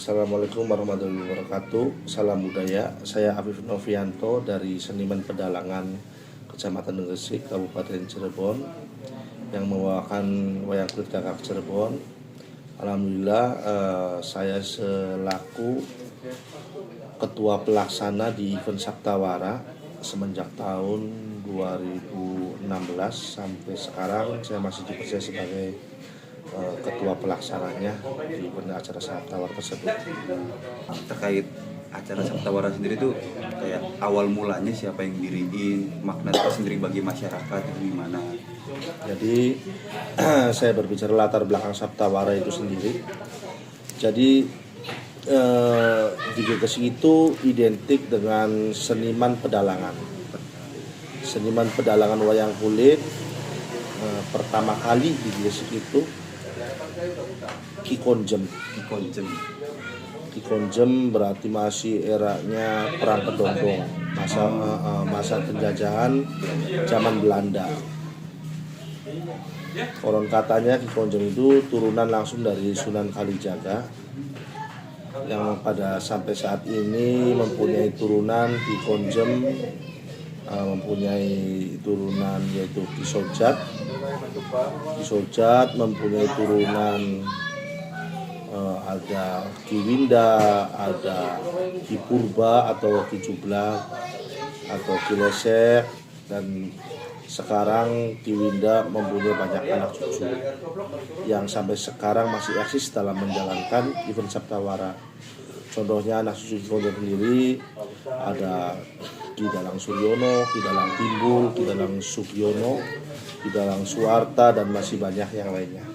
Assalamualaikum warahmatullahi wabarakatuh. Salam budaya. Saya Afif Novianto dari Seniman Pedalangan Kecamatan Gresik, Kabupaten Cirebon, yang membawakan wayang kulit Gagak Cirebon. Alhamdulillah, saya selaku ketua pelaksana di event Saptawara semenjak tahun 2016 sampai sekarang saya masih dipercaya sebagai ketua pelaksananya di acara Saptawara tersebut. Terkait acara Saptawara sendiri tuh kayak awal mulanya siapa yang diriin, makna tersendiri bagi masyarakat itu gimana? Jadi saya berbicara latar belakang Saptawara itu sendiri. Jadi di Gresik itu identik dengan seniman pedalangan. Seniman pedalangan wayang kulit pertama kali di Gresik itu Ki Konjem. Ki Konjem berarti masih eranya perang Pedongdong, masa penjajahan zaman Belanda. Konon katanya Ki Konjem itu turunan langsung dari Sunan Kalijaga, yang pada sampai saat ini mempunyai turunan Ki Konjem, mempunyai turunan yaitu Ki Sojat. Ki Sojat mempunyai turunan ada Ki Winda, ada Ki Purba atau Ki Jublak atau Ki Lesek, dan sekarang Ki Winda mempunyai banyak anak cucu yang sampai sekarang masih eksis dalam menjalankan event Saptawara. Contohnya anak cucu Ki Konjem sendiri ada Ki Dalang Suryono, Ki Dalang Timbul, Ki Dalang Sugiono, Ki Dalang Suwarta, dan masih banyak yang lainnya.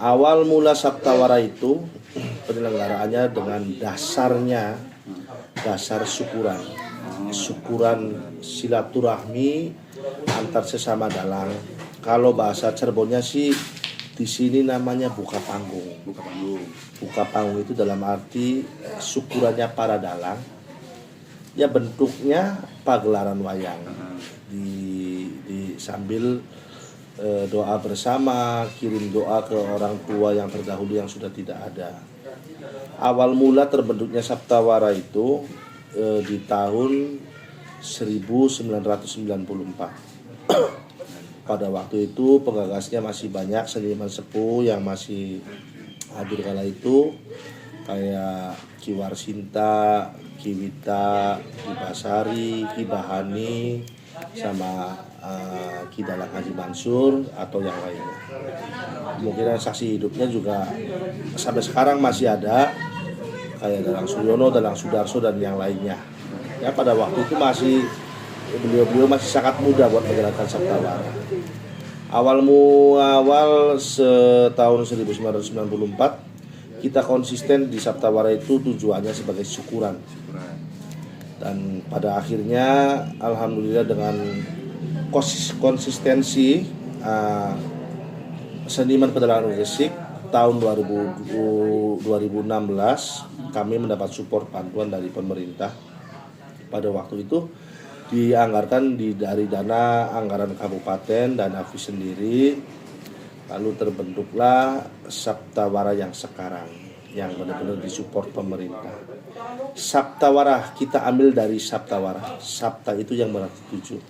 Awal mula Saptawara itu penyelenggaraannya dengan dasar syukuran silaturahmi antar sesama dalang. Kalau bahasa Cirebonnya sih di sini namanya buka panggung. Buka panggung itu dalam arti syukurannya para dalang. Ya bentuknya pagelaran wayang. Di sambil doa bersama, kirim doa ke orang tua yang terdahulu yang sudah tidak ada. Awal mula terbentuknya Saptawara itu di tahun 1994. Pada waktu itu penggagasnya masih banyak seniman sepuh yang masih hadir kala itu, kayak Ki Warsinta, Ki Wita, Ki Basari, Ki Bahani, sama Ki Dalang Haji Mansur atau yang lainnya. Kemungkinan saksi hidupnya juga sampai sekarang masih ada, kayak Dalang Suryono, Dalang Sudarso, dan yang lainnya. Ya, pada waktu itu beliau masih sangat muda buat menjalankan Saptawara. Awal setahun 1994 kita konsisten di Saptawara itu tujuannya sebagai syukuran. Dan pada akhirnya alhamdulillah dengan konsistensi Seniman Pedalangan Gresik tahun 2016 kami mendapat support bantuan dari pemerintah. Pada waktu itu dianggarkan dari dana anggaran kabupaten dan Afif sendiri, lalu terbentuklah Saptawara yang sekarang yang benar-benar disupport pemerintah. Saptawara kita ambil dari Saptawara. Sapta itu yang berarti 7,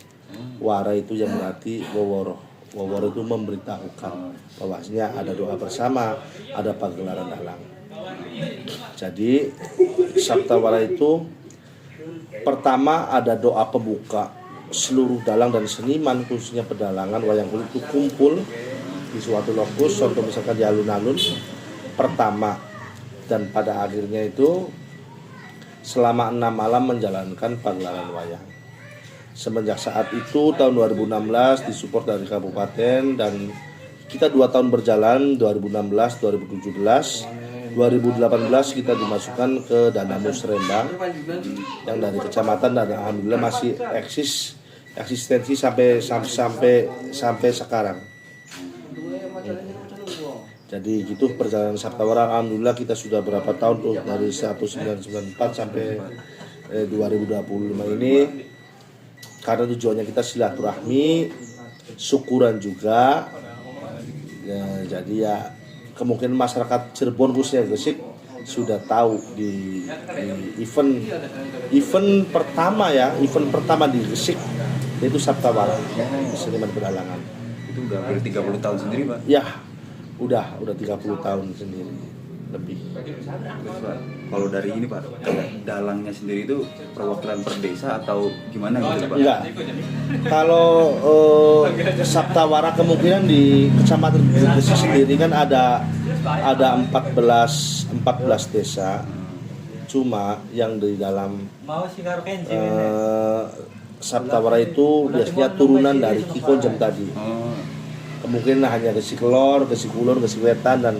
Wara itu yang berarti woworo. Woworo itu memberitahukan bahwasanya ada doa bersama, ada pagelaran dalang. Jadi Saptawara itu pertama ada doa pembuka. Seluruh dalang dan seniman khususnya pedalangan wayang kulit itu kumpul di suatu lokus, contoh misalkan di alun-alun pertama, dan pada akhirnya itu selama 6 malam menjalankan pagelaran wayang. Semenjak saat itu tahun 2016 disupport dari kabupaten, dan kita 2 tahun berjalan, 2016, 2017, 2018 kita dimasukkan ke Dana Musrembang yang dari kecamatan, dan alhamdulillah masih eksistensi sampai sekarang. Jadi gitu perjalanan Saptawara. Alhamdulillah kita sudah berapa tahun tuh, dari 1994 sampai 2025 ini, karena tujuannya kita silaturahmi, syukuran juga. Ya, jadi ya kemungkinan masyarakat Cirebon khususnya Gresik sudah tahu di event pertama di Gresik yaitu Saptawara, seniman pedalangan. Itu udah hampir 30 tahun sendiri, Pak. Ya, udah 30 tahun sendiri lebih. Terus, Pak, kalau dari ini, Pak, kayak dalangnya sendiri itu perwakilan per desa atau gimana gitu, Pak? Enggak. Kalau Saptawara kemungkinan di Kecamatan Gresik sendiri kan ada 14 desa. Cuma yang di dalam Saptawara itu biasanya turunan dari Ki Konjem tadi. Kemungkinan hanya Gresik Lor, Gresik Kulon, Gresik Wetan dan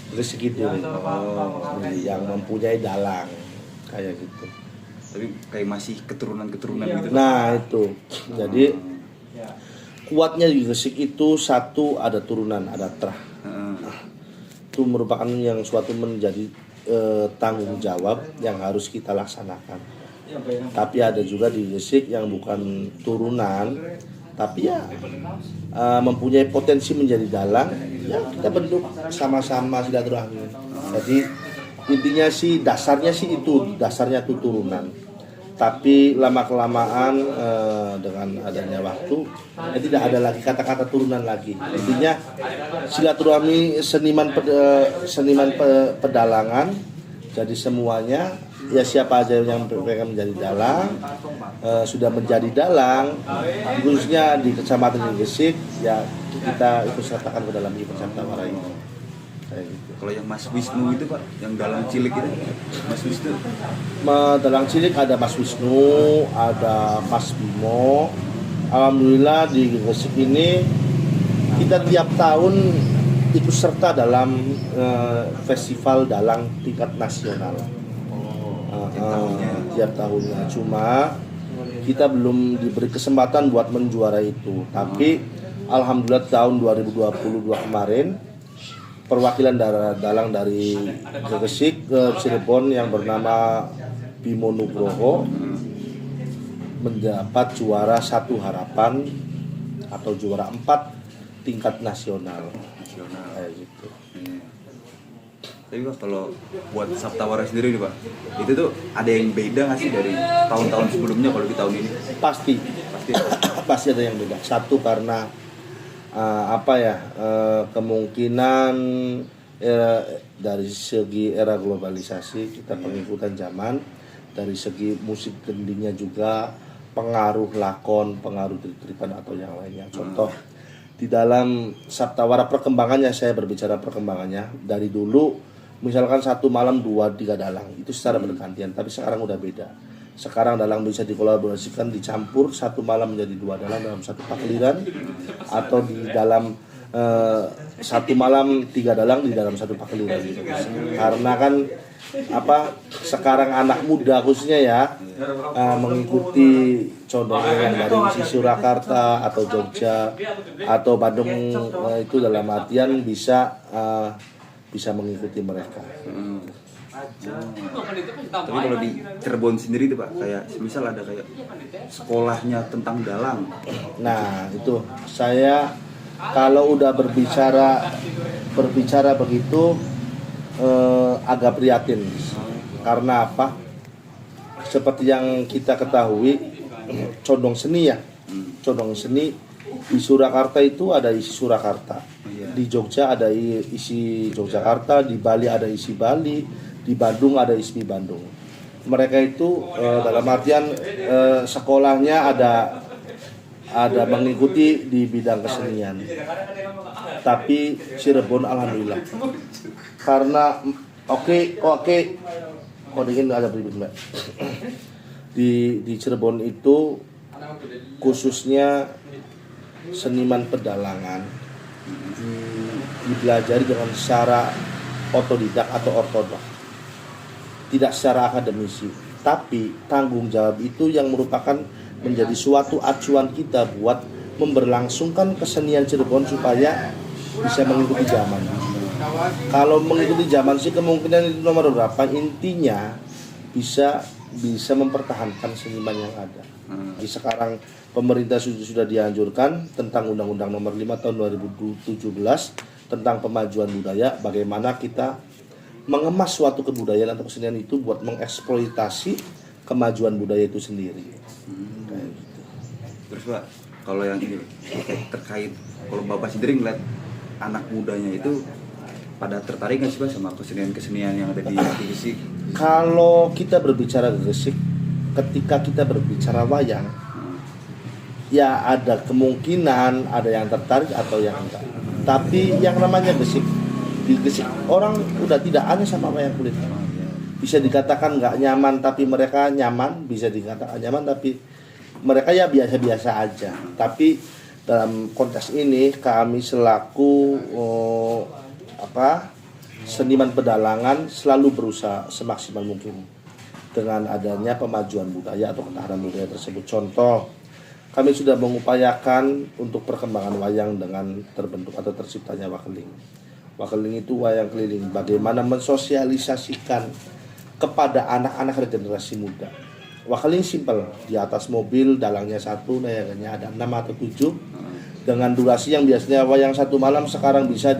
Gresik Kidul yang mempunyai dalang kayak gitu. Tapi kayak masih keturunan-keturunan gitu. Nah itu, jadi kuatnya di Gresik itu satu ada turunan, ada trah. Itu merupakan yang suatu menjadi tanggung jawab yang harus kita laksanakan. Tapi ada juga di Gresik yang bukan turunan, tapi ya mempunyai potensi menjadi dalang, ya kita bentuk sama-sama silaturahmi. Jadi intinya sih dasarnya itu turunan. Tapi lama kelamaan dengan adanya waktu tidak ada lagi kata-kata turunan lagi. Intinya silaturahmi seniman pedalangan, jadi semuanya ya siapa aja yang pengen menjadi dalang sudah menjadi dalang, khususnya di Kecamatan Gresik ya kita ikut sertakan ke dalam event Saptawara ini. Kayak gitu. Kalau yang Mas Wisnu itu, Pak, yang dalang cilik itu, Mas Wisnu. Dalang cilik ada Mas Wisnu, ada Mas Bimo. Alhamdulillah di Gresik ini kita tiap tahun ikut serta dalam festival dalang tingkat nasional. Tiap tahunnya. Cuma kita belum diberi kesempatan buat menjuarai itu. Tapi alhamdulillah tahun 2022 kemarin perwakilan dalang dari Gresik ke Cirebon yang bernama Bimo Nugroho mendapat juara 1 harapan atau juara 4 tingkat nasional. Kayak gitu. Tapi Pak, kalau buat Saptawara sendiri nih, Pak, itu tuh ada yang beda nggak sih dari tahun-tahun sebelumnya kalau di tahun ini? Pasti ada yang beda. Satu karena kemungkinan dari segi era globalisasi kita pengikutan zaman, dari segi musik gendingnya juga pengaruh lakon, pengaruh tripan atau yang lainnya. Contoh di dalam Saptawara perkembangannya, saya berbicara perkembangannya dari dulu misalkan 1 malam 2-3 dalang itu secara bergantian, tapi sekarang udah beda. Sekarang dalang bisa dikolaborasikan, dicampur 1 malam menjadi 2 dalang dalam 1 pakliran, atau di dalam 1 malam 3 dalang di dalam 1 pakliran. Karena kan sekarang anak muda khususnya ya mengikuti contohnya yang dari isi Surakarta atau Jogja atau Bandung, itu dalam artian bisa mengikuti mereka. Tapi kalau di Cirebon sendiri tuh, Pak, kayak misal ada kayak sekolahnya tentang dalang. Nah itu saya kalau udah berbicara begitu agak prihatin. Karena apa? Seperti yang kita ketahui, condong seni di Surakarta itu ada isi Surakarta, di Jogja ada isi Yogyakarta, di Bali ada isi Bali, di Bandung ada isi Bandung. Mereka itu dalam artian sekolahnya ada mengikuti di bidang kesenian. Tapi Cirebon alhamdulillah karena oke, dingin ada beribut Mbak. Di Cirebon itu khususnya seniman pedalangan dipelajari dengan secara otodidak atau ortodoks, tidak secara akademisi, tapi tanggung jawab itu yang merupakan menjadi suatu acuan kita buat memberlangsungkan kesenian Cirebon supaya bisa mengikuti zaman. Kalau mengikuti zaman sih kemungkinan itu nomor berapa, intinya bisa mempertahankan seniman yang ada. Jadi sekarang pemerintah sudah dianjurkan tentang Undang-Undang Nomor 5 Tahun 2017 tentang pemajuan budaya, bagaimana kita mengemas suatu kebudayaan atau kesenian itu buat mengeksploitasi kemajuan budaya itu sendiri. Kayak gitu. Terus Pak, kalau yang ini terkait kalau Bapak sendiri ngeliat anak mudanya itu pada tertarik nggak sih Pak sama kesenian-kesenian yang ada di Gresik? Kalau kita berbicara Gresik, ketika kita berbicara wayang, ya ada kemungkinan ada yang tertarik atau yang enggak. Tapi yang namanya Gresik, di Gresik orang udah tidak aneh sama wayang kulit. Bisa dikatakan nggak nyaman tapi mereka nyaman, bisa dikatakan nyaman tapi mereka ya biasa-biasa aja. Tapi dalam konteks ini kami selaku seniman pedalangan selalu berusaha semaksimal mungkin dengan adanya pemajuan budaya atau ketahanan budaya tersebut. Contoh, kami sudah mengupayakan untuk perkembangan wayang dengan terbentuk atau terciptanya wakeling. Wakeling itu wayang keliling, bagaimana mensosialisasikan kepada anak-anak regenerasi muda. Wakeling simpel, di atas mobil dalangnya satu, dayangannya ada 6 atau 7 dengan durasi yang biasanya wayang 1 malam sekarang bisa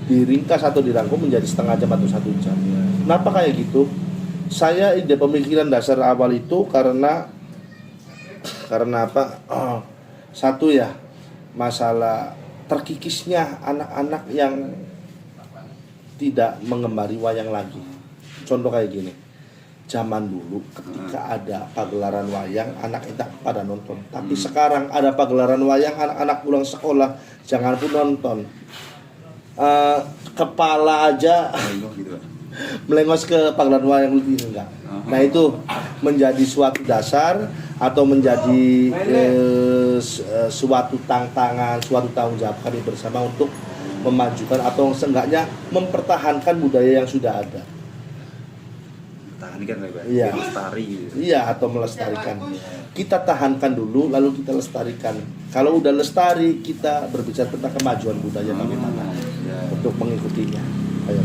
diringkas atau dirangkum menjadi setengah jam atau 1 jam. Kenapa kayak gitu? Saya ide pemikiran dasar awal itu karena apa? Satu ya, masalah terkikisnya anak-anak yang tidak mengemari wayang lagi. Contoh kayak gini, zaman dulu ketika ada pagelaran wayang anak tidak pada nonton. Tapi sekarang ada pagelaran wayang anak-anak pulang sekolah jangan pun nonton. Kepala aja melengos ke pagelaran wayang lebih enggak. Nah itu menjadi suatu dasar atau menjadi suatu tantangan, suatu tanggung jawab kami bersama untuk memajukan atau seenggaknya mempertahankan budaya yang sudah ada. Tahankan lah, Iya. Lestari gitu. Iya, atau melestarikan. Kita tahankan dulu, lalu kita lestarikan. Kalau udah lestari, kita berbicara tentang kemajuan budaya bagaimana untuk mengikutinya. Ayo.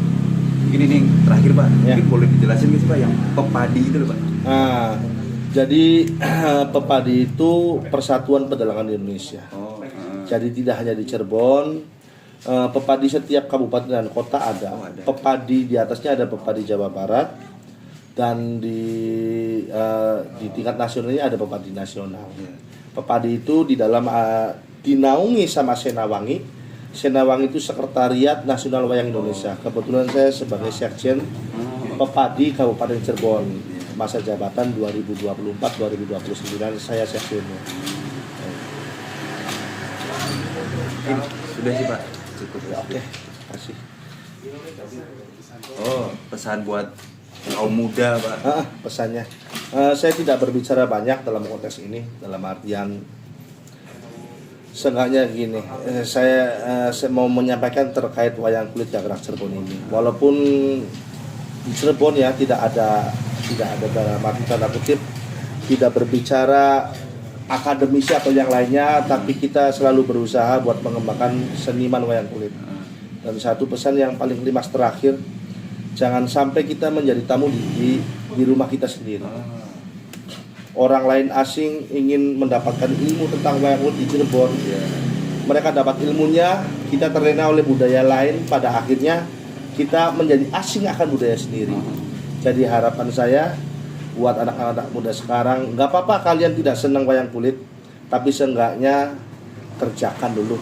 Ini nih terakhir Pak, Ya. mungkin boleh dijelasin nggak sih Pak yang pepadi itu loh Pak? Nah, jadi Pepadi itu Persatuan Pedalangan Indonesia. Jadi tidak hanya di Cirebon, Pepadi setiap kabupaten dan kota ada. Oh, ada. Pepadi di atasnya ada Pepadi Jawa Barat dan di tingkat nasionalnya ada Pepadi nasional. Pepadi itu di dalam dinaungi sama Senawangi. Senawangi itu Sekretariat Nasional Wayang Indonesia. Kebetulan saya sebagai Sekjen Pepadi Kabupaten Cirebon. Masa jabatan 2024-2029 saya sekjennya. Sudah sih Pak, cukup. Ya, oke, kasih. Oh, pesan buat kaum muda Pak. Pesannya, saya tidak berbicara banyak dalam konteks ini, dalam artian seenggaknya gini, saya mau menyampaikan terkait wayang kulit Jagrak Cirebon ini. Walaupun di Cirebon ya tidak ada dalam arti tanda kutip tidak berbicara akademisi atau yang lainnya, tapi kita selalu berusaha buat mengembangkan seniman wayang kulit. Dan satu pesan yang paling klimaks terakhir, jangan sampai kita menjadi tamu di rumah kita sendiri. Orang lain asing ingin mendapatkan ilmu tentang wayang kulit di Cirebon, mereka dapat ilmunya, kita terlena oleh budaya lain, pada akhirnya kita menjadi asing akan budaya sendiri. Jadi harapan saya buat anak-anak muda sekarang, nggak apa-apa kalian tidak senang wayang kulit, tapi seenggaknya kerjakan dulu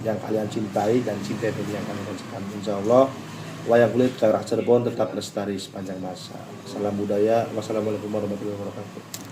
yang kalian cintai dan cintai dulu yang kalian kerjakan. Insya Allah wayang kulit Jagrak Cirebon tetap lestari sepanjang masa. Salam budaya. Wassalamualaikum warahmatullahi wabarakatuh.